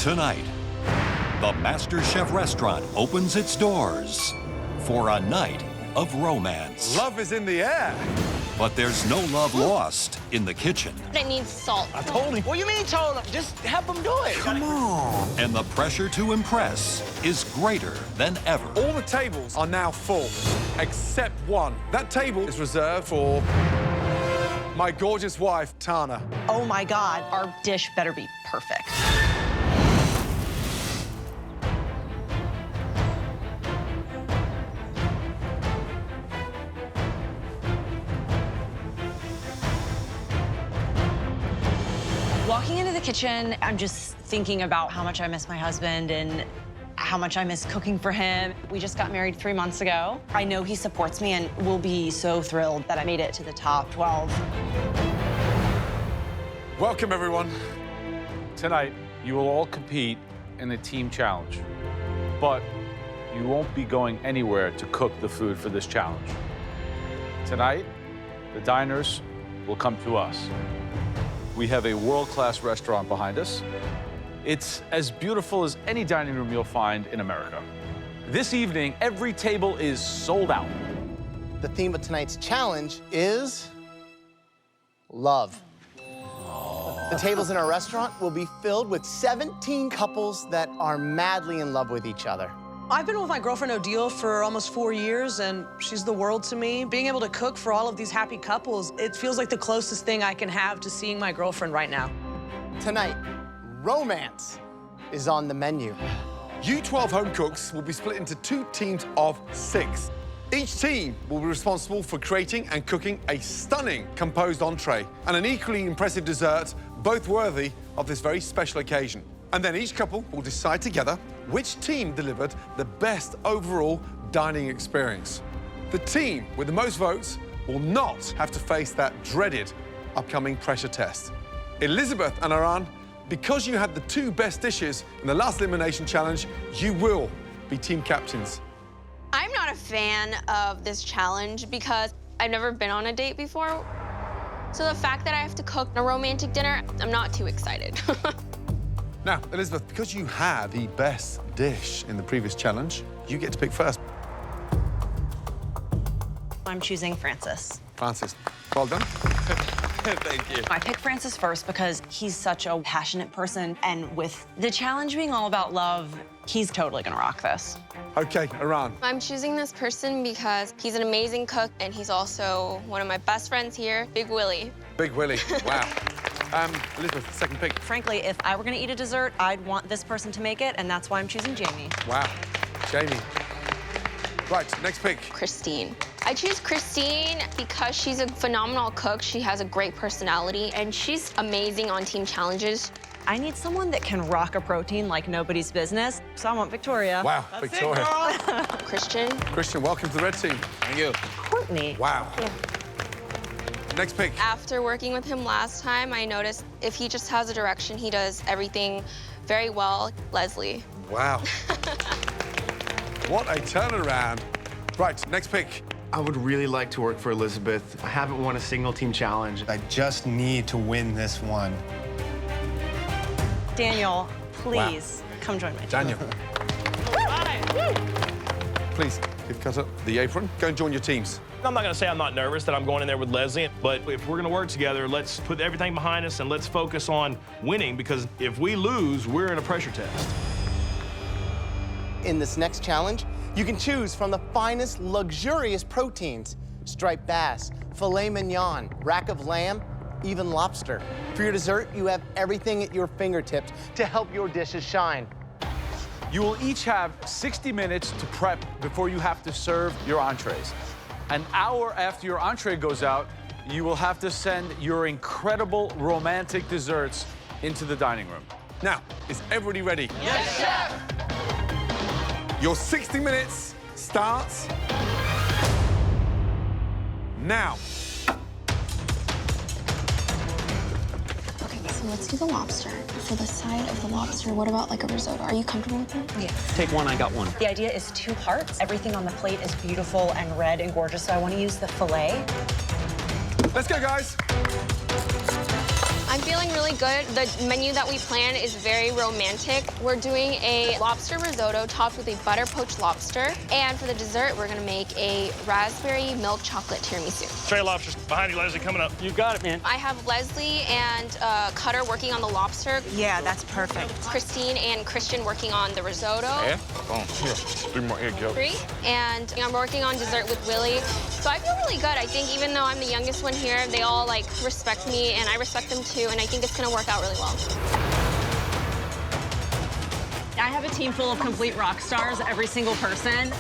Tonight, the MasterChef restaurant opens its doors for a night of romance. Love is in the air. But there's no love lost in the kitchen. It needs salt. I told him. What do you mean told him? Just help him do it. Come on. And the pressure to impress is greater than ever. All the tables are now full, except one. That table is reserved for my gorgeous wife, Tana. Oh my God, our dish better be perfect. Walking into the kitchen, I'm just thinking about how much I miss my husband and how much I miss cooking for him. We just got married 3 months ago. I know he supports me and will be so thrilled that I made it to the top 12. Welcome, everyone. Tonight, you will all compete in a team challenge, but you won't be going anywhere to cook the food for this challenge. Tonight, the diners will come to us. We have a world-class restaurant behind us. It's as beautiful as any dining room you'll find in America. This evening, every table is sold out. The theme of tonight's challenge is love. The tables in our restaurant will be filled with 17 couples that are madly in love with each other. I've been with my girlfriend Odile for almost 4 years, and she's the world to me. Being able to cook for all of these happy couples, it feels like the closest thing I can have to seeing my girlfriend right now. Tonight, romance is on the menu. You 12 home cooks will be split into 2 teams of 6. Each team will be responsible for creating and cooking a stunning composed entree and an equally impressive dessert, both worthy of this very special occasion. And then each couple will decide together which team delivered the best overall dining experience. The team with the most votes will not have to face that dreaded upcoming pressure test. Elizabeth and Aran, because you had the 2 best dishes in the last elimination challenge, you will be team captains. I'm not a fan of this challenge because I've never been on a date before. So the fact that I have to cook a romantic dinner, I'm not too excited. Now, Elizabeth, because you had the best dish in the previous challenge, you get to pick first. I'm choosing Francis. Francis, well done. Thank you. I picked Francis first because he's such a passionate person, and with the challenge being all about love, he's totally gonna rock this. Okay, Aran. I'm choosing this person because he's an amazing cook and he's also one of my best friends here, Big Willie. Big Willie, wow. Elizabeth, second pick. Frankly, if I were gonna eat a dessert, I'd want this person to make it, and that's why I'm choosing Jamie. Wow, Jamie. Right, next pick. Christine. I choose Christine because she's a phenomenal cook. She has a great personality and she's amazing on team challenges. I need someone that can rock a protein like nobody's business, so I want Victoria. Wow, Victoria. Christian. Christian, welcome to the red team. Thank you. Courtney. Wow. Yeah. Next pick. After working with him last time, I noticed if he just has a direction, he does everything very well. Leslie. Wow. What a turnaround. Right, next pick. I would really like to work for Elizabeth. I haven't won a single team challenge. I just need to win this one. Daniel, please, come join my team. Daniel. Please, give Cutter the apron. Go and join your teams. I'm not going to say I'm not nervous that I'm going in there with Leslie, but if we're going to work together, let's put everything behind us and let's focus on winning, because if we lose, we're in a pressure test. In this next challenge, you can choose from the finest, luxurious proteins: striped bass, filet mignon, rack of lamb, even lobster. For your dessert, you have everything at your fingertips to help your dishes shine. You will each have 60 minutes to prep before you have to serve your entrees. An hour after your entree goes out, you will have to send your incredible romantic desserts into the dining room. Now, is everybody ready? Yes, Chef! Your 60 minutes starts now. Okay, so let's do the lobster. For the side of the lobster, what about like a risotto? Are you comfortable with that? Yeah. Take one, I got one. The idea is 2 parts. Everything on the plate is beautiful and red and gorgeous, so I want to use the filet. Let's go, guys. I'm I'm feeling really good. The menu that we plan is very romantic. We're doing a lobster risotto topped with a butter poached lobster. And for the dessert, we're gonna make a raspberry milk chocolate tiramisu. Tray of lobsters behind you, Leslie, coming up. You got it, man. I have Leslie and Cutter working on the lobster. Yeah, that's perfect. Christine and Christian working on the risotto. Yeah? Oh, here. 3 more. Here, go. 3. And I'm working on dessert with Willie. So I feel really good. I think even though I'm the youngest one here, they all like respect me and I respect them too. And I think it's gonna work out really well. I have a team full of complete rock stars, every single person.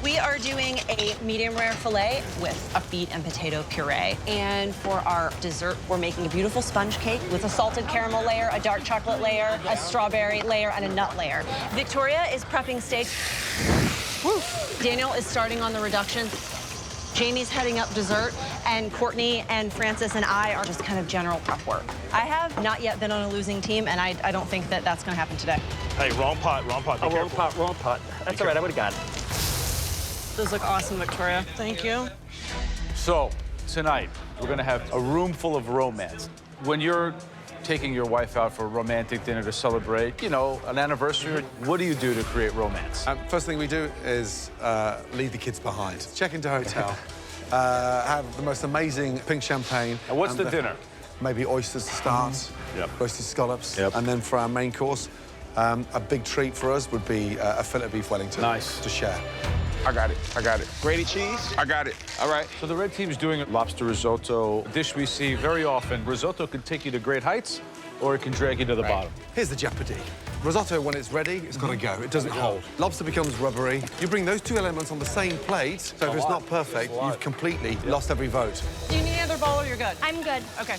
We are doing a medium rare filet with a beet and potato puree. And for our dessert, we're making a beautiful sponge cake with a salted caramel layer, a dark chocolate layer, a strawberry layer, and a nut layer. Victoria is prepping steak. Woo. Daniel is starting on the reduction. Jamie's heading up dessert, and Courtney and Francis and I are just kind of general prep work. I have not yet been on a losing team, and I don't think that that's going to happen today. Hey, wrong pot, wrong pot. Be Oh, careful. wrong pot. That's all right, I would've got it. Those look awesome, Victoria. Thank you. So, tonight, we're gonna have a room full of romance. When you're taking your wife out for a romantic dinner to celebrate, you know, an anniversary, what do you do to create romance? First thing we do is leave the kids behind. Check into hotel, have the most amazing pink champagne. And what's the dinner? Maybe oysters to start, roasted scallops, and then for our main course, a big treat for us would be a filet of beef Wellington. Nice. To share. I got it. I got it. Grated cheese? I got it. All right. So the red team's doing a lobster risotto, a dish we see very often. Risotto can take you to great heights, or it can drag you to the bottom. Here's the jeopardy. Risotto, when it's ready, it's got to go. It doesn't hold. Lobster becomes rubbery. You bring those two elements on the same plate, so if it's not perfect, you've completely lost every vote. Do you need another bowl or you're good? I'm good. Okay.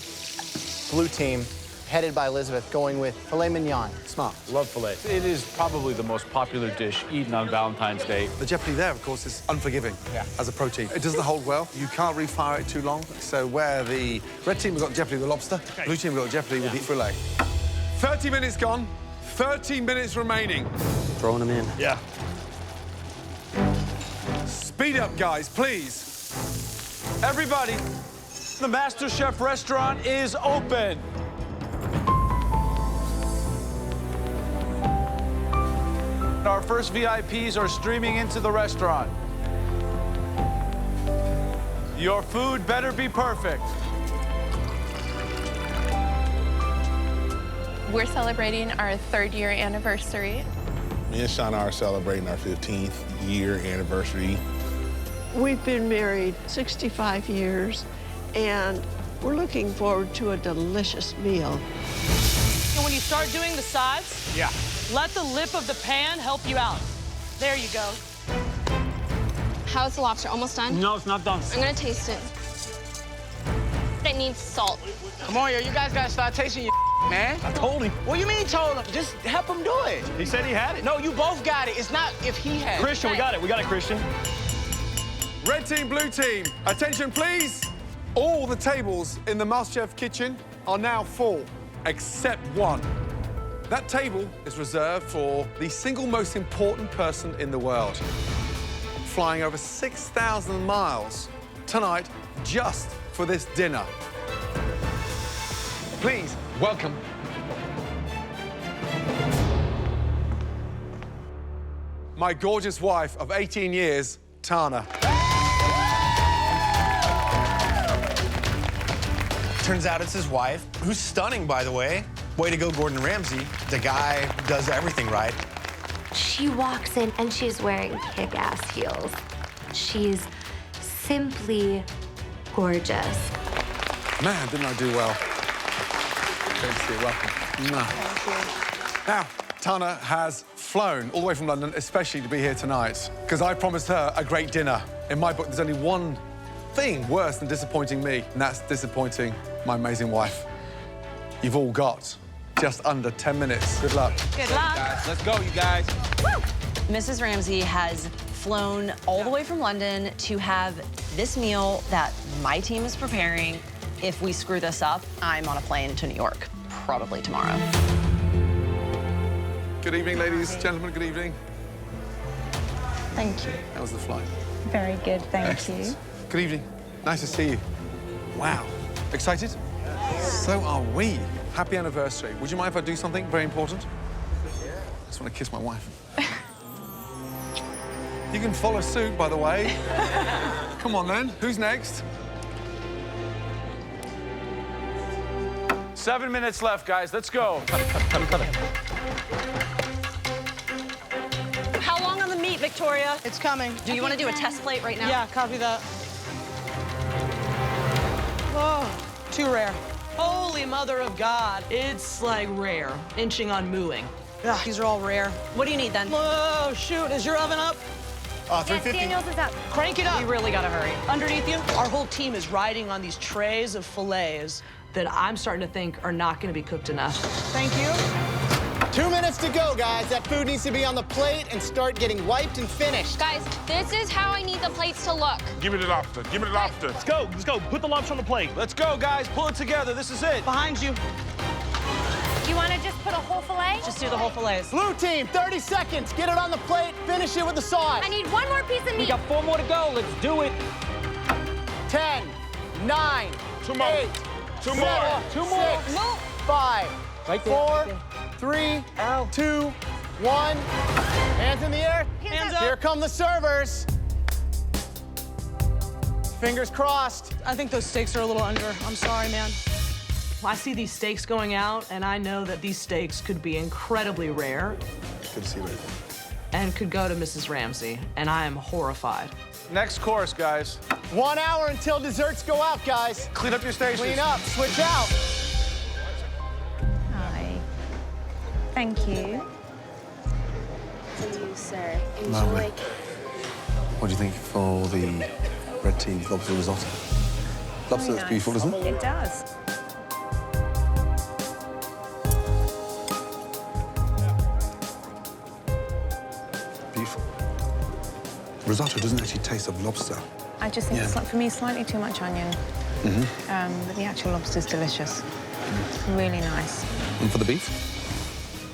Blue team, headed by Elizabeth, going with filet mignon. Smart. Love filet. It is probably the most popular dish eaten on Valentine's Day. The jeopardy there, of course, is unforgiving as a protein. It doesn't hold well. You can't refire it too long. So where the red team have got jeopardy with the lobster, blue team have got jeopardy with the filet. 30 minutes gone, 30 minutes remaining. Throwing them in. Yeah. Speed up, guys, please. Everybody, the MasterChef restaurant is open. Our first VIPs are streaming into the restaurant. Your food better be perfect. We're celebrating our 3rd year anniversary. Me and Shauna are celebrating our 15th year anniversary. We've been married 65 years, and we're looking forward to a delicious meal. And when you start doing the sides, let the lip of the pan help you out. There you go. How's the lobster? Almost done? No, it's not done. I'm gonna taste it. It needs salt. Come on, yo, you guys gotta start tasting your man. I told him. What do you mean told him? Just help him do it. He said he had it. No, you both got it. It's not if he had it. Christian, we got it. We got it, Christian. Red team, blue team, attention, please. All the tables in the MasterChef kitchen are now full, except one. That table is reserved for the single most important person in the world, flying over 6,000 miles tonight just for this dinner. Please welcome my gorgeous wife of 18 years, Tana. Turns out it's his wife, who's stunning, by the way. Way to go, Gordon Ramsay. The guy does everything right. She walks in and she's wearing kick-ass heels. She's simply gorgeous. Man, didn't I do well? Great to see you. Welcome. Thank you. Now, Tana has flown all the way from London, especially to be here tonight, because I promised her a great dinner. In my book, there's only one thing worse than disappointing me, and that's disappointing my amazing wife. You've all got just under 10 minutes. Good luck. Good luck. Guys, let's go, you guys. Woo! Mrs. Ramsey has flown all the way from London to have this meal that my team is preparing. If we screw this up, I'm on a plane to New York, probably tomorrow. Good evening, ladies, gentlemen, good evening. Thank you. How was the flight? Very good, thank Excellent. you. Good evening. Nice to see you. Wow. Excited? So are we. happy anniversary. Would you mind if I do something very important? Yeah. I just want to kiss my wife. You can follow suit, by the way. Come on, then. Who's next? 7 minutes left, guys. Let's go. How long on the meat, Victoria? It's coming. Do you want to do a test plate right now? Yeah, copy that. Whoa, too rare. Holy mother of God. It's like rare, inching on mooing. Ugh, these are all rare. What do you need then? Whoa, shoot, is your oven up? 350. Daniel's is up. Crank it up. You really gotta hurry. Underneath you, our whole team is riding on these trays of fillets that I'm starting to think are not gonna be cooked enough. Thank you. 2 minutes to go, guys. That food needs to be on the plate and start getting wiped and finished. Guys, this is how I need the plates to look. Give me the lobster. Give me the lobster. Let's go. Let's go. Put the lobster on the plate. Let's go, guys. Pull it together. This is it. Behind you. You want to just put a whole fillet? Just do the whole fillets. Blue team, 30 seconds. Get it on the plate. Finish it with the sauce. I need one more piece of meat. We got 4 more to go. Let's do it. 10, 9, 2 more. 8, 2 more. 2 more. 6, 5, Right there, 4, right there. 3, Ow. 2, 1. Hands in the air. Hands up. Here come the servers. Fingers crossed. I think those steaks are a little under. I'm sorry, man. I see these steaks going out, and I know that these steaks could be incredibly rare. Good to see you. And could go to Mrs. Ramsey, and I am horrified. Next course, guys. 1 hour until desserts go out, guys. Clean up your stations. Clean up, switch out. Hi. Thank you. To you, sir. Lovely. Enjoy. What do you think for the red tea lobster risotto? Lobster, that's beautiful, isn't it? It does. Beautiful. Risotto doesn't actually taste of lobster. I just think it's, Yeah. for me, slightly too much onion. But the actual lobster's delicious. It's really nice. And for the beef,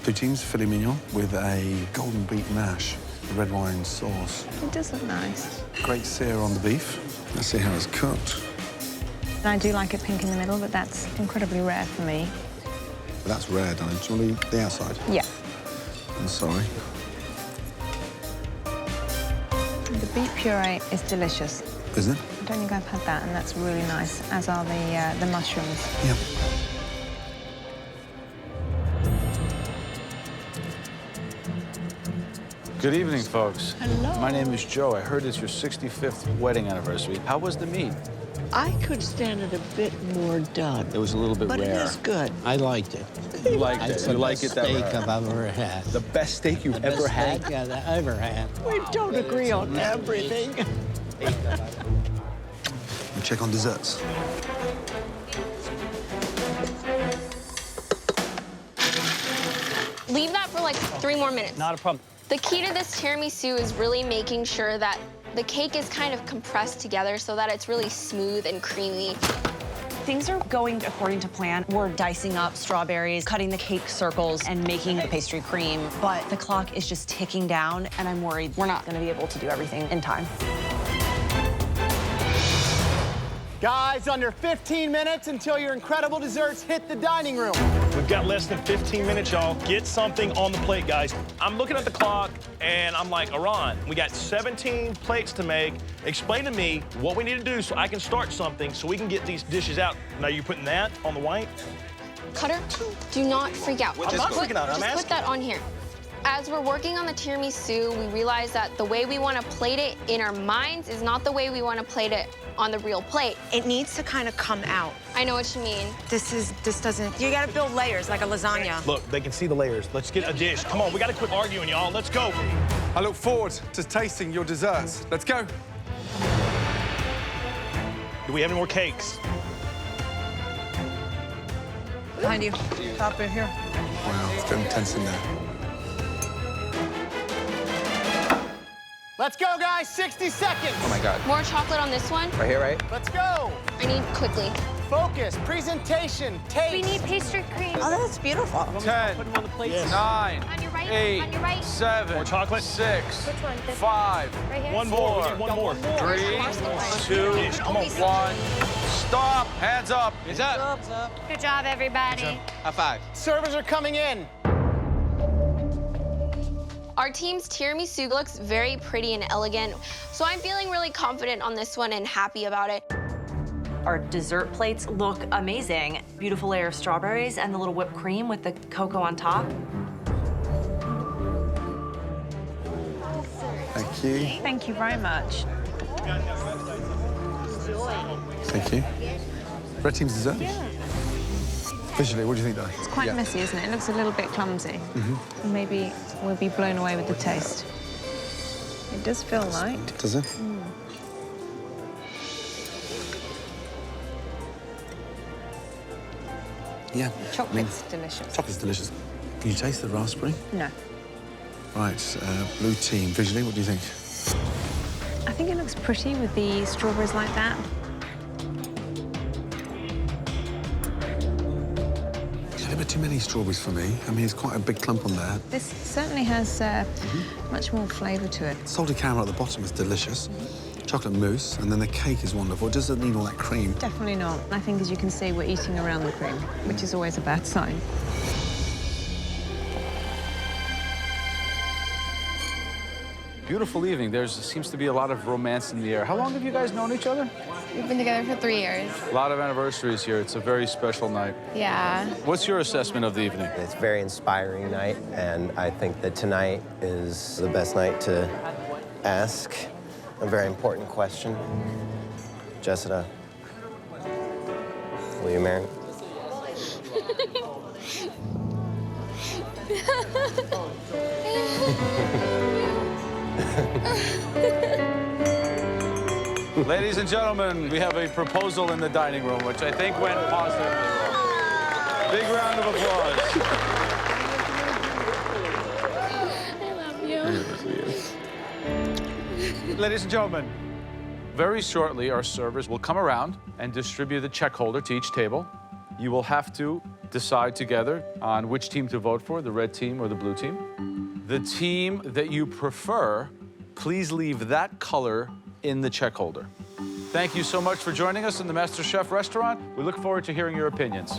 blue team's filet mignon with a golden beet mash, red wine sauce. It does look nice. Great sear on the beef. Let's see how it's cooked. I do like it pink in the middle, but that's incredibly rare for me. But that's rare, darling. Do you want to eat the outside? Yeah. I'm sorry. The beet puree is delicious. Is it? I don't think I've had that, and that's really nice, as are the mushrooms. Yeah. Good evening, folks. Hello. My name is Joe. I heard it's your 65th wedding anniversary. How was the meat? I could stand it a bit more done. It was a little bit But rare. it is good. I liked it. You liked it. It's You the like best it that steak rare. I've ever had. The best steak you've Best ever had? steak I've ever had. We don't agree on everything. We check on desserts. Leave that for like 3 more minutes. Not a problem. The key to this tiramisu is really making sure that the cake is kind of compressed together so that it's really smooth and creamy. Things are going according to plan. We're dicing up strawberries, cutting the cake circles, and making the pastry cream. But the clock is just ticking down, and I'm worried we're not gonna be able to do everything in time. Guys, under 15 minutes until your incredible desserts hit the dining room. We've got less than 15 minutes, y'all. Get something on the plate, guys. I'm looking at the clock, and I'm like, Aran, we got 17 plates to make. Explain to me what we need to do so I can start something so we can get these dishes out. Now, you putting that on the white? Cutter, do not freak out. I'm not freaking out, I'm Just put asking. that on here. As we're working on the tiramisu, we realize that the way we want to plate it in our minds is not the way we want to plate it on the real plate. It needs to kind of come out. I know what you mean. This doesn't. You gotta build layers like a lasagna. Look, they can see the layers. Let's get a dish. Come on, we gotta quit arguing, y'all. Let's go. I look forward to tasting your desserts. Let's go. Do we have any more cakes? Behind you. Top in here. Wow, it's getting tense in there. Let's go, guys, 60 seconds. Oh, my God. More chocolate on this one. Right here, right? Let's go. I need quickly. Focus, presentation, taste. We need pastry cream. Oh, that's beautiful. 10, Put them on the plate. 9, On your right, 8, on your right. 7, More chocolate? 6, Which one? This 5, Right here? One more. We need one more. 3, 2, Come on. 1. Stop. Hands up. Hands up. Good job, everybody. High five. Servers are coming in. Our team's tiramisu looks very pretty and elegant, so I'm feeling really confident on this one and happy about it. Our dessert plates look amazing. Beautiful layer of strawberries and the little whipped cream with the cocoa on top. Thank you. Thank you very much. Thank you. Red team's dessert? Yeah. Visually, what do you think, Danny? It's quite messy, isn't it? It looks a little bit clumsy. Maybe we'll be blown away with the taste. It does feel light. Does it? Yeah. Chocolate's delicious. Chocolate's delicious. Can you taste the raspberry? No. Right, blue team. Visually, what do you think? I think it looks pretty with the strawberries like that. A little bit too many strawberries for me. I mean, it's quite a big clump on there. This certainly has much more flavour to it. Salted caramel at the bottom is delicious. Chocolate mousse, and then the cake is wonderful. It doesn't need all that cream. Definitely not. I think, as you can see, we're eating around the cream, which is always a bad sign. Beautiful evening. There seems to be a lot of romance in the air. How long have you guys known each other? We've been together for 3 years. A lot of anniversaries here. It's a very special night. Yeah. What's your assessment of the evening? It's a very inspiring night, and I think that tonight is the best night to ask a very important question. Jessica, will you marry me? Ladies and gentlemen, we have a proposal in the dining room, which I think went positively well. Big round of applause. I love you. Ladies and gentlemen, very shortly, our servers will come around and distribute the check holder to each table. You will have to decide together on which team to vote for, the red team or the blue team. The team that you prefer, please leave that color in the check holder. Thank you so much for joining us in the MasterChef restaurant. We look forward to hearing your opinions.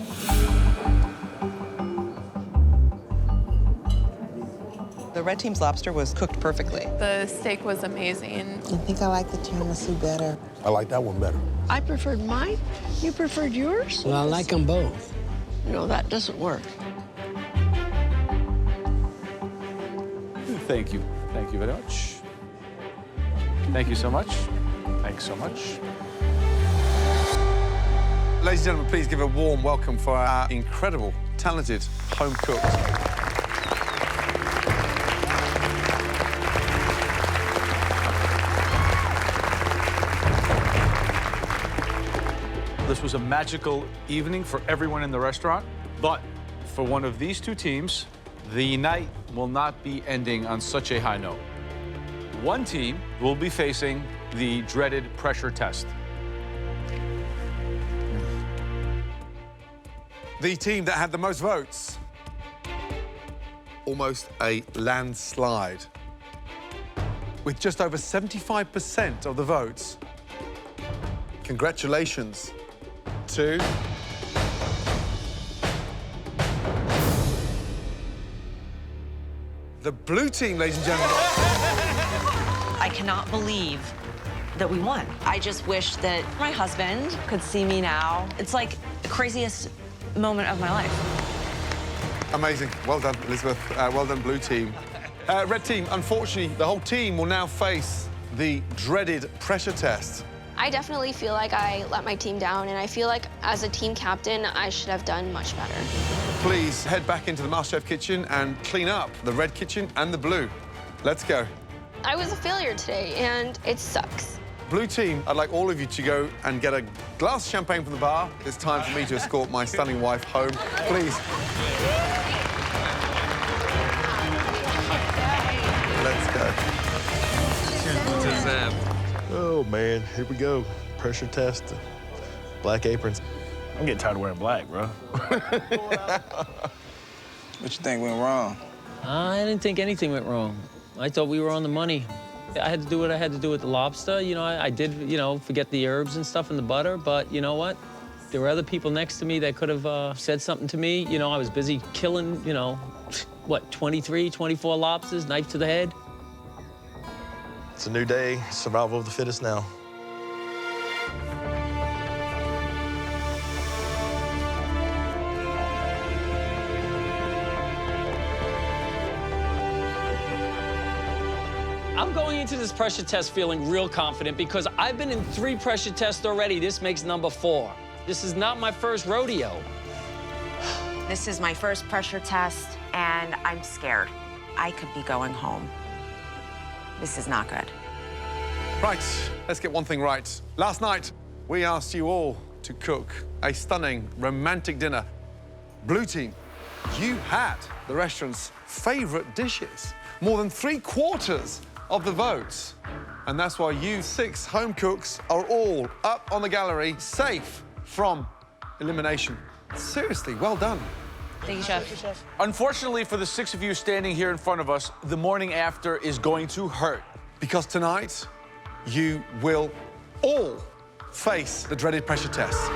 The red team's lobster was cooked perfectly. The steak was amazing. I think I like the tiramisu better. I like that one better. I preferred mine. You preferred yours? Well, I like them both. No, that doesn't work. Thank you. Thank you very much. Thank you so much. Thanks so much. Ladies and gentlemen, please give a warm welcome for our incredible, talented home cook. This was a magical evening for everyone in the restaurant, but for one of these two teams, the night will not be ending on such a high note. One team will be facing the dreaded pressure test. The team that had the most votes. Almost a landslide. With just over 75% of the votes. Congratulations to the blue team, ladies and gentlemen. I cannot believe that we won. I just wish that my husband could see me now. It's like the craziest moment of my life. Amazing. Well done, Elizabeth. Well done, blue team. Red team, unfortunately, the whole team will now face the dreaded pressure test. I definitely feel like I let my team down, and I feel like as a team captain, I should have done much better. Please head back into the MasterChef kitchen and clean up the red kitchen and the blue. Let's go. I was a failure today, and it sucks. Blue team, I'd like all of you to go and get a glass of champagne from the bar. It's time for me to escort my stunning wife home. Please. Let's go. Oh, man, here we go. Pressure test, black aprons. I'm getting tired of wearing black, bro. What you think went wrong? I didn't think anything went wrong. I thought we were on the money. I had to do what I had to do with the lobster. You know, I did, you know, forget the herbs and stuff in the butter, but you know what? There were other people next to me that could have said something to me. You know, I was busy killing, you know, what, 23, 24 lobsters, knife to the head. It's a new day, survival of the fittest now. I'm going into this pressure test feeling real confident because I've been in 3 pressure tests already. This makes number 4. This is not my first rodeo. This is my first pressure test, and I'm scared. I could be going home. This is not good. Right, let's get one thing right. Last night, we asked you all to cook a stunning romantic dinner. Blue team, you had the restaurant's favorite dishes. More than 3/4 of the votes. And that's why you 6 home cooks are all up on the gallery, safe from elimination. Seriously, well done. Thank you, Chef. Unfortunately for the 6 of you standing here in front of us, the morning after is going to hurt. Because tonight, you will all face the dreaded pressure test.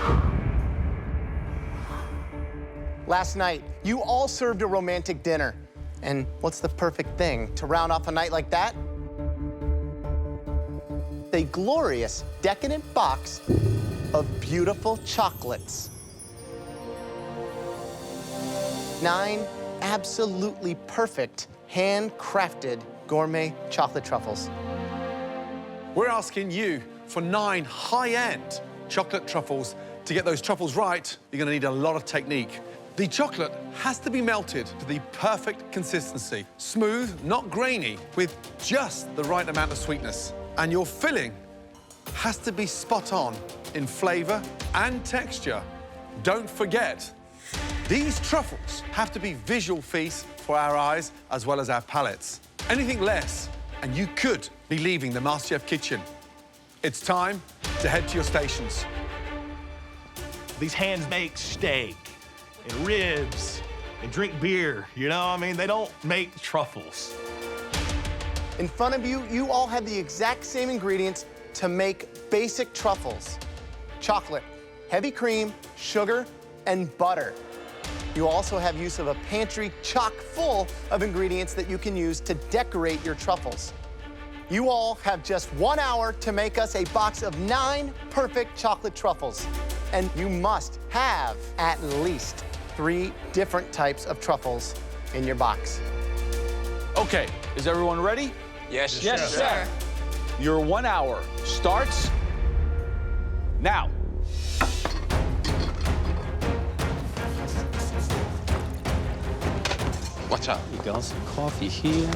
Last night, you all served a romantic dinner. And what's the perfect thing to round off a night like that? A glorious, decadent box of beautiful chocolates. 9 absolutely perfect, handcrafted gourmet chocolate truffles. We're asking you for 9 high-end chocolate truffles. To get those truffles right, you're gonna need a lot of technique. The chocolate has to be melted to the perfect consistency. Smooth, not grainy, with just the right amount of sweetness. And your filling has to be spot on in flavor and texture. Don't forget, these truffles have to be visual feasts for our eyes as well as our palates. Anything less, and you could be leaving the MasterChef kitchen. It's time to head to your stations. These hands make steak and ribs and drink beer, you know? I mean, they don't make truffles. In front of you, you all have the exact same ingredients to make basic truffles. Chocolate, heavy cream, sugar, and butter. You also have use of a pantry chock full of ingredients that you can use to decorate your truffles. You all have just 1 hour to make us a box of 9 perfect chocolate truffles. And you must have at least 3 different types of truffles in your box. Okay, is everyone ready? Yes, Yes, sir. Your 1 hour starts now. Watch out. You got some coffee here.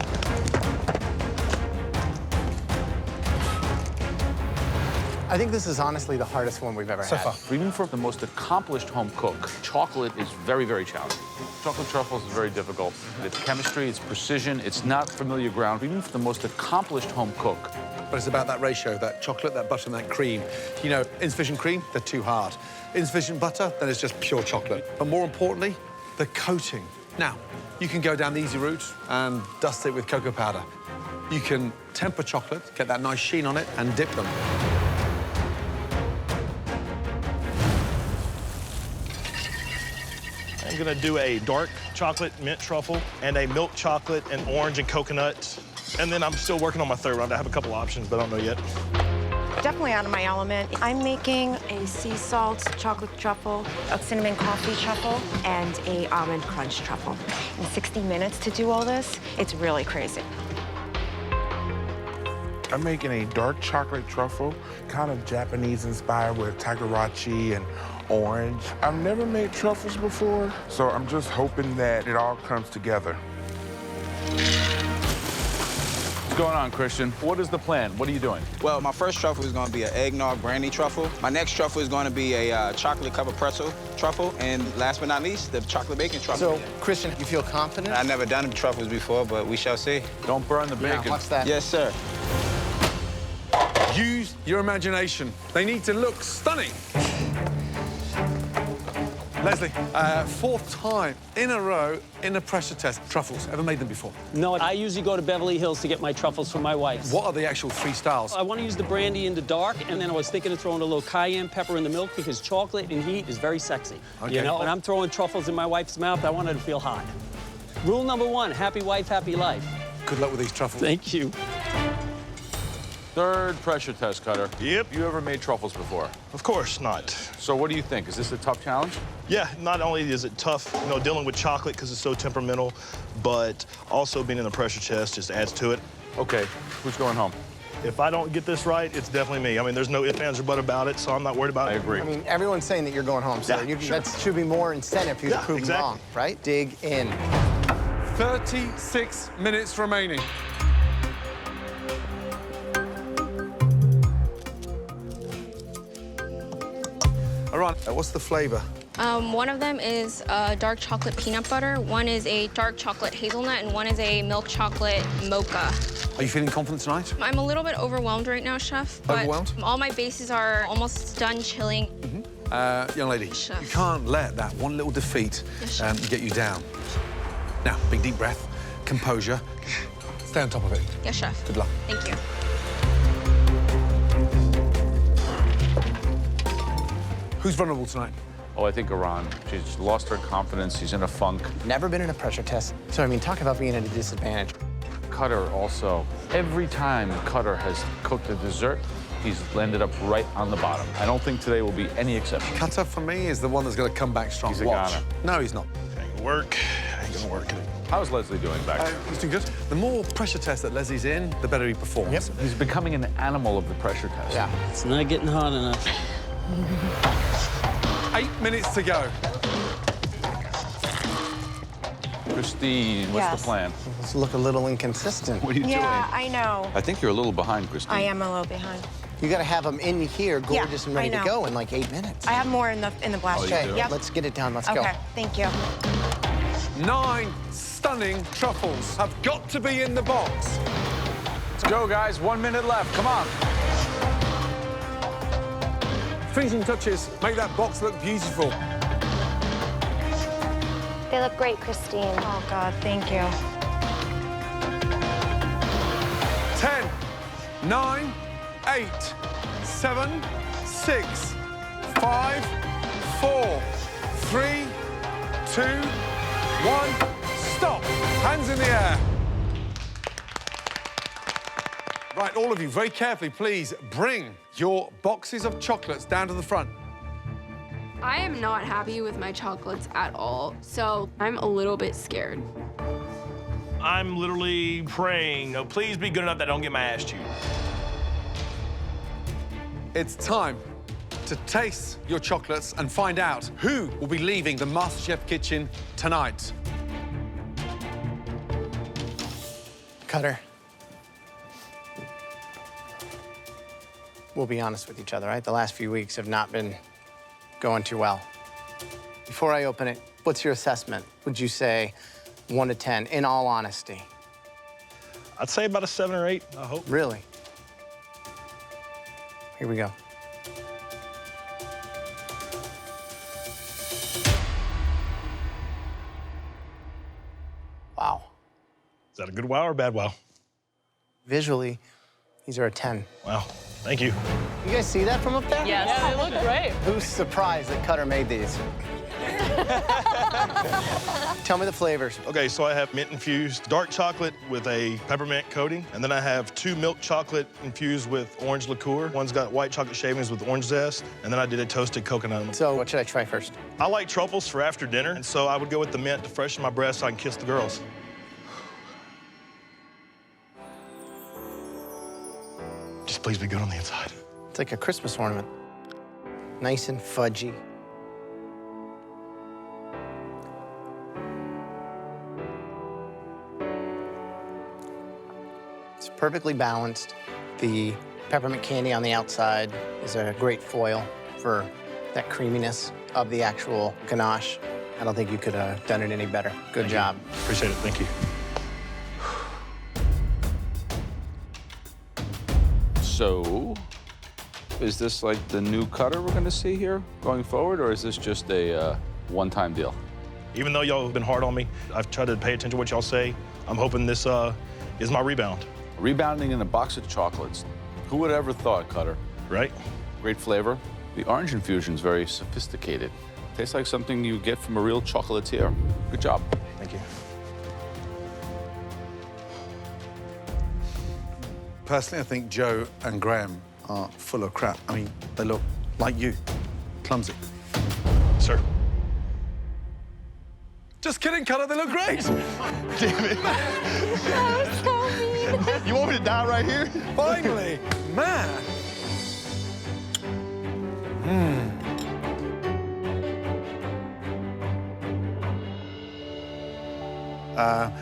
I think this is honestly the hardest one we've ever had. Even for the most accomplished home cook, chocolate is very, very challenging. Chocolate truffles is very difficult. It's chemistry, it's precision, it's not familiar ground, even for the most accomplished home cook. But it's about that ratio, that chocolate, that butter, and that cream. You know, insufficient cream, they're too hard. Insufficient butter, then it's just pure chocolate. But more importantly, the coating. Now, you can go down the easy route and dust it with cocoa powder. You can temper chocolate, get that nice sheen on it, and dip them. I'm gonna do a dark chocolate mint truffle and a milk chocolate and orange and coconut. And then I'm still working on my third round. I have a couple options, but I don't know yet. Definitely out of my element. I'm making a sea salt chocolate truffle, a cinnamon coffee truffle, and a almond crunch truffle. In 60 minutes to do all this, it's really crazy. I'm making a dark chocolate truffle, kind of Japanese inspired with tagarachi and orange. I've never made truffles before, so I'm just hoping that it all comes together. What's going on, Christian? What is the plan? What are you doing? Well, my first truffle is gonna be an eggnog brandy truffle. My next truffle is gonna be a chocolate covered pretzel truffle. And last but not least, the chocolate bacon truffle. So, Christian, you feel confident? I've never done truffles before, but we shall see. Don't burn the bacon. Yeah, watch that. Yes, sir. Use your imagination. They need to look stunning. Leslie, fourth time in a row in a pressure test. Truffles, ever made them before? No, I usually go to Beverly Hills to get my truffles for my wife. What are the actual 3 styles? I want to use the brandy in the dark, and then I was thinking of throwing a little cayenne pepper in the milk because chocolate and heat is very sexy. Okay. You know, and I'm throwing truffles in my wife's mouth. I want her to feel hot. Rule number 1, happy wife, happy life. Good luck with these truffles. Thank you. Third pressure test, Cutter. Yep. You ever made truffles before? Of course not. So what do you think? Is this a tough challenge? Yeah, not only is it tough, you know, dealing with chocolate because it's so temperamental, but also being in the pressure test just adds to it. Okay, who's going home? If I don't get this right, it's definitely me. I mean, there's no ifs, ands, or buts about it, so I'm not worried about it. I agree. I mean, everyone's saying that you're going home, so that should be more incentive for you to prove them wrong, right? Dig in. 36 minutes remaining. All right, what's the flavor? One of them is dark chocolate peanut butter, one is a dark chocolate hazelnut, and one is a milk chocolate mocha. Are you feeling confident tonight? I'm a little bit overwhelmed right now, Chef. But Overwhelmed? all my bases are almost done chilling. Young lady, Chef. you can't let that one little defeat get you down. Now, big deep breath, composure. Stay on top of it. Yes, Chef. Good luck. Thank you. Who's vulnerable tonight? Oh, I think Iran. She's lost her confidence. She's in a funk. Never been in a pressure test. So, I mean, talk about being at a disadvantage. Cutter also. Every time Cutter has cooked a dessert, he's landed up right on the bottom. I don't think today will be any exception. Cutter, for me, is the one that's going to come back strong. He's a Watch. goner. No, he's not. Ain't gonna work. Ain't gonna work. How's Leslie doing back there? He's doing good. The more pressure tests that Leslie's in, the better he performs. Yep. He's becoming an animal of the pressure test. Yeah. It's not getting hot enough. 8 minutes to go. Christine, what's Yes. the plan? Let's look a little inconsistent. What are you doing? Yeah, I know. I think you're a little behind, Christine. I am a little behind. You got to have them in here, gorgeous and ready I to know. go in like 8 minutes. I have more in the blast. Okay, Yep. let's get it done. Let's go. Okay, thank you. 9 stunning truffles have got to be in the box. Let's go, guys. 1 minute left. Come on. Finishing touches make that box look beautiful. They look great, Christine. Oh, God, thank you. 10, 9, 8, 7, 6, 5, 4, 3, 2, 1. Stop. Hands in the air. Right, all of you, very carefully, please bring your boxes of chocolates down to the front. I am not happy with my chocolates at all, so I'm a little bit scared. I'm literally praying, oh, please be good enough that I don't get my ass chewed. It's time to taste your chocolates and find out who will be leaving the MasterChef kitchen tonight. Cutter. We'll be honest with each other, right? The last few weeks have not been going too well. Before I open it, what's your assessment? Would you say 1 to 10, in all honesty? I'd say about a 7 or 8, I hope. Really? Here we go. Wow. Is that a good wow or a bad wow? Visually, these are a 10. Wow, thank you. You guys see that from up there? Yes. Yeah, they look great. Who's surprised that Cutter made these? Tell me the flavors. Okay, so I have mint infused dark chocolate with a peppermint coating, and then I have 2 milk chocolate infused with orange liqueur. One's got white chocolate shavings with orange zest, and then I did a toasted coconut. So what should I try first? I like truffles for after dinner, and so I would go with the mint to freshen my breath so I can kiss the girls. Just please be good on the inside. It's like a Christmas ornament. Nice and fudgy. It's perfectly balanced. The peppermint candy on the outside is a great foil for that creaminess of the actual ganache. I don't think you could have done it any better. Good job. Appreciate it, thank you. So, is this like the new Cutter we're going to see here going forward, or is this just a one-time deal. Even though y'all have been hard on me, I've tried to pay attention to what y'all say. I'm hoping this is my rebound. Rebounding in a box of chocolates. Who would have ever thought, Cutter? Right? Great flavor. The orange infusion is very sophisticated. Tastes like something you get from a real chocolatier. Good job. Thank you. Personally, I think Joe and Graham are full of crap. I mean, they look like you, clumsy. Sir. Just kidding, Cutter, they look great. Damn it. That was so mean. You want me to die right here? Finally, man.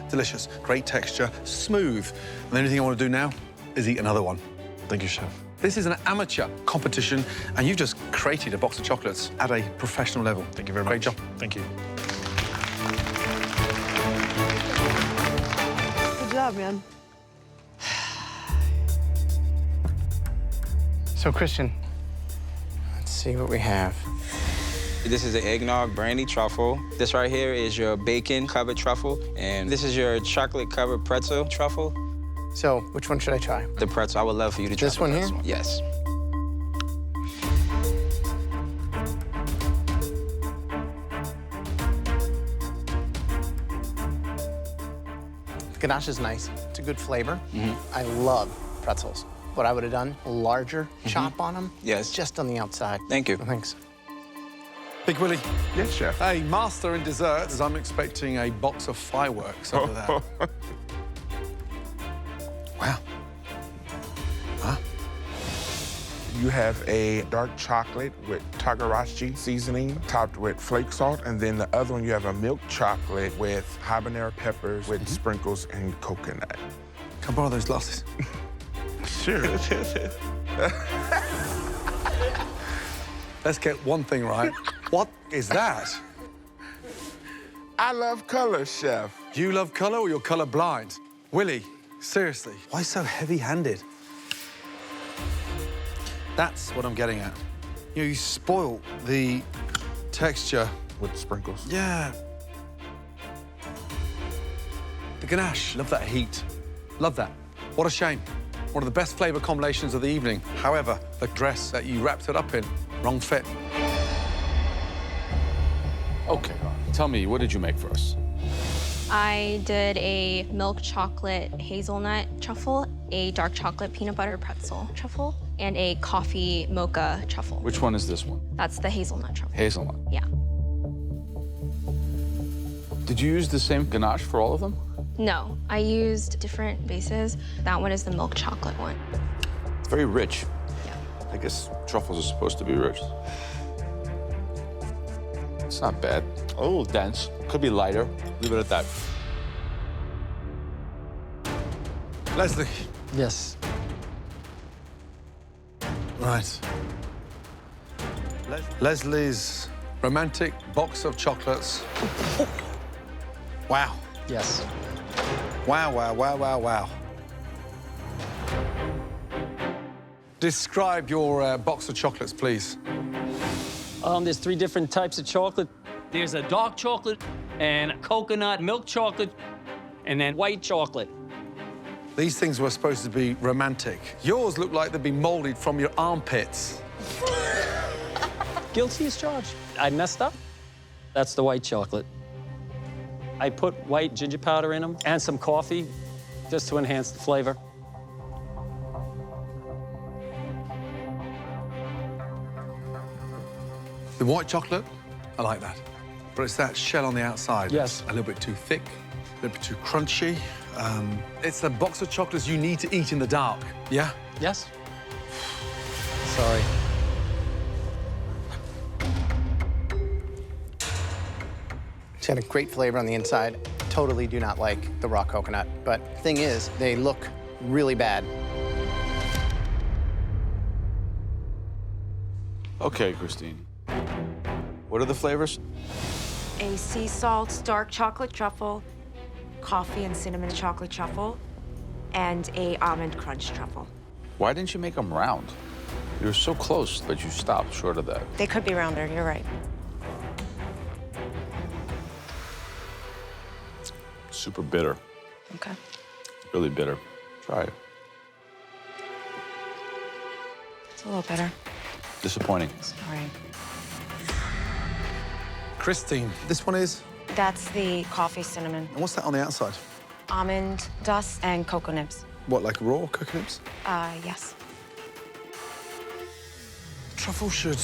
Delicious, great texture, smooth. And the only thing I want to do now is eat another one. Thank you, Chef. This is an amateur competition, and you've just created a box of chocolates at a professional level. Thank you very much. Great job. Thank you. Good job, man. So, Christian, let's see what we have. This is the eggnog brandy truffle. This right here is your bacon covered truffle. And this is your chocolate covered pretzel truffle. So, which one should I try? The pretzel. I would love for you to try This one here? Yes. The ganache is nice. It's a good flavor. I love pretzels. What I would have done, a larger chop on them. Yes. Just on the outside. Thank you. Thanks. Big Willie. Yes, Chef. Hey, master in desserts. I'm expecting a box of fireworks over there. Wow. Huh? You have a dark chocolate with Tagarachi seasoning topped with flake salt, and then the other one you have a milk chocolate with habanero peppers with sprinkles and coconut. Can I borrow those glasses? Sure. Let's get one thing right. What is that? I love color, Chef. You love color or you're color blind? Willie, seriously, why so heavy-handed? That's what I'm getting at. You know, you spoil the texture. With sprinkles. Yeah. The ganache, love that heat. Love that. What a shame. One of the best flavor combinations of the evening. However, the dress that you wrapped it up in, wrong fit. Okay, tell me, what did you make for us? I did a milk chocolate hazelnut truffle, a dark chocolate peanut butter pretzel truffle, and a coffee mocha truffle. Which one is this one? That's the hazelnut truffle. Hazelnut. Yeah. Did you use the same ganache for all of them? No, I used different bases. That one is the milk chocolate one. It's very rich. Yeah. I guess truffles are supposed to be rich. It's not bad. A little dense. Could be lighter. Leave it at that. Leslie. Yes. Right. Leslie's romantic box of chocolates. Wow. Yes. Wow, wow, wow, wow, wow. Describe your box of chocolates, please. There's 3 different types of chocolate. There's a dark chocolate and a coconut milk chocolate and then white chocolate. These things were supposed to be romantic. Yours look like they've been molded from your armpits. Guilty as charged. I messed up. That's the white chocolate. I put white ginger powder in them and some coffee just to enhance the flavor. The white chocolate, I like that. But it's that shell on the outside. Yes. It's a little bit too thick, a little bit too crunchy. It's a box of chocolates you need to eat in the dark. Yeah? Yes. Sorry. It's got a great flavor on the inside. Totally do not like the raw coconut. But thing is, they look really bad. Okay, Christine. What are the flavors? A sea salt dark chocolate truffle, coffee and cinnamon chocolate truffle, and a almond crunch truffle. Why didn't you make them round? You were so close, but you stopped short of that. They could be rounder, you're right. super bitter. Okay. Really bitter. Try it. It's a little better. Disappointing. Sorry. Christine, this one is? That's the coffee cinnamon. And what's that on the outside? Almond dust and cocoa nibs. What, like raw cocoa nibs? Yes. Truffle should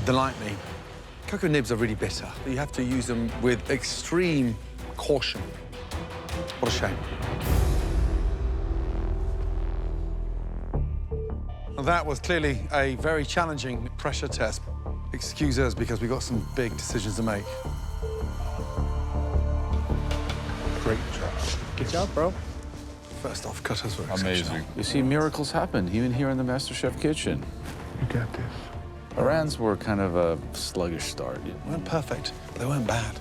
delight me. Cocoa nibs are really bitter. You have to use them with extreme caution. What a shame. Well, that was clearly a very challenging pressure test. Excuse us because we've got some big decisions to make. Great job. Good job, bro. First off, cutters were exceptional. Amazing. You see, miracles happen, even here in the MasterChef kitchen. You got this. Iran's were kind of a sluggish start. They weren't perfect, but they weren't bad.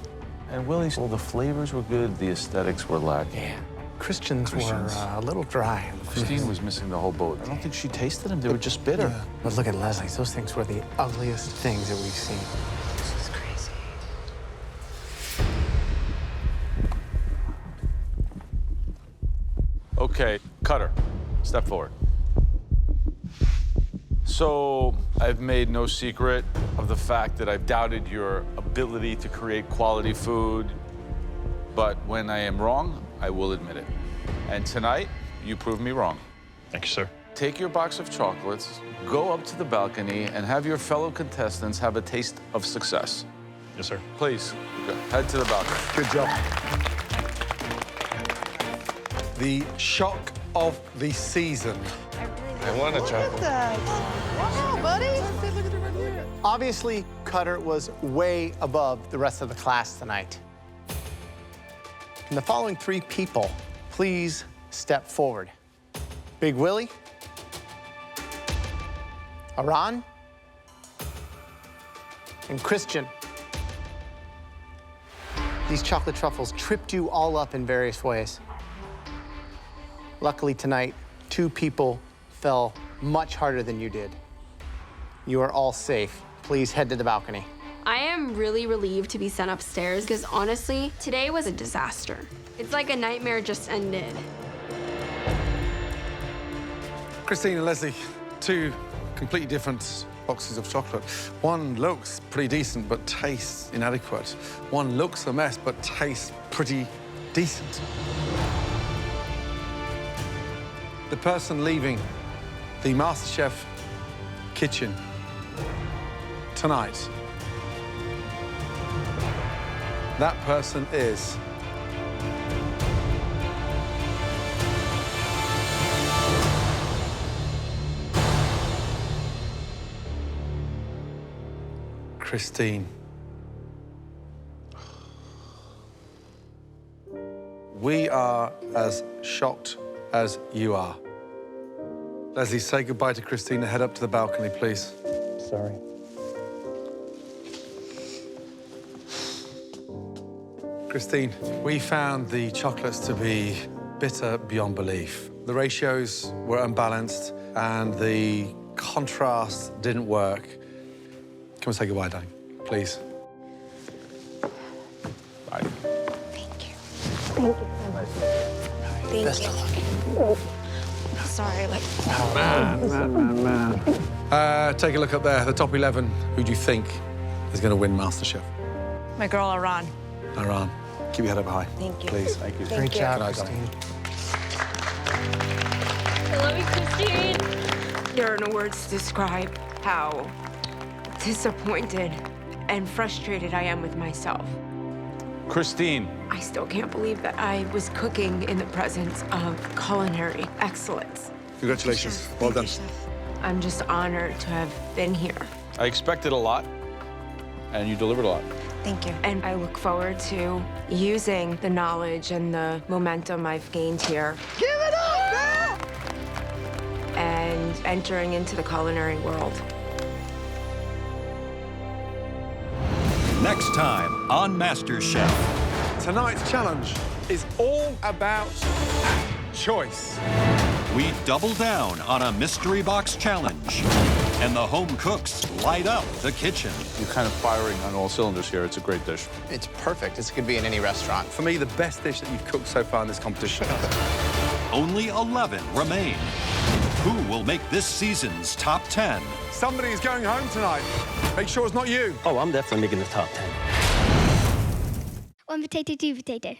And Willie's, well, the flavors were good, the aesthetics were lacking. Yeah. Christians were a little dry. Christine was missing the whole boat. I don't think she tasted them. They were just bitter. Yeah. But look at Leslie's. Those things were the ugliest things that we've seen. This is crazy. Okay, Cutter, step forward. So I've made no secret of the fact that I've doubted your ability to create quality food, but when I am wrong, I will admit it. And tonight, you proved me wrong. Thank you, sir. Take your box of chocolates, go up to the balcony, and have your fellow contestants have a taste of success. Yes, sir. Please, go. Head to the balcony. Good job. The shock of the season. I want a chocolate. Wow, buddy. Obviously, Cutter was way above the rest of the class tonight. Can the following three people please step forward? Big Willie, Aran, and Christian. These chocolate truffles tripped you all up in various ways. Luckily tonight, two people fell much harder than you did. You are all safe. Please head to the balcony. I am really relieved to be sent upstairs because honestly, today was a disaster. It's like a nightmare just ended. Christine and Leslie, two completely different boxes of chocolate. One looks pretty decent, but tastes inadequate. One looks a mess, but tastes pretty decent. The person leaving the MasterChef kitchen tonight, that person is Christine. We are as shocked as you are. Leslie, say goodbye to Christine and head up to the balcony, please. Sorry. Christine, we found the chocolates to be bitter beyond belief. The ratios were unbalanced and the contrast didn't work. Come and say goodbye, darling, please. Bye. Thank you. Thank you so much. Thank Best you. of luck. Sorry, like. Take a look up there, the top 11. Who do you think is going to win MasterChef? My girl, Aran. Iran. Keep your head up high. Thank you. Please. Thank you. Great job, Good night, Christine. I love you, Christine. There are no words to describe how disappointed and frustrated I am with myself. Christine. I still can't believe that I was cooking in the presence of culinary excellence. Congratulations. Well done. I'm just honored to have been here. I expected a lot, and you delivered a lot. Thank you. And I look forward to using the knowledge and the momentum I've gained here. Give it up, girl! And entering into the culinary world. Next time on MasterChef. Tonight's challenge is all about choice. We double down on a mystery box challenge. And the home cooks light up the kitchen. You're kind of firing on all cylinders here. It's a great dish. It's perfect. This could be in any restaurant. For me, the best dish that you've cooked so far in this competition. Only 11 remain. Who will make this season's top 10? Somebody is going home tonight. Make sure it's not you. Oh, I'm definitely making the top 10. One potato, two potato.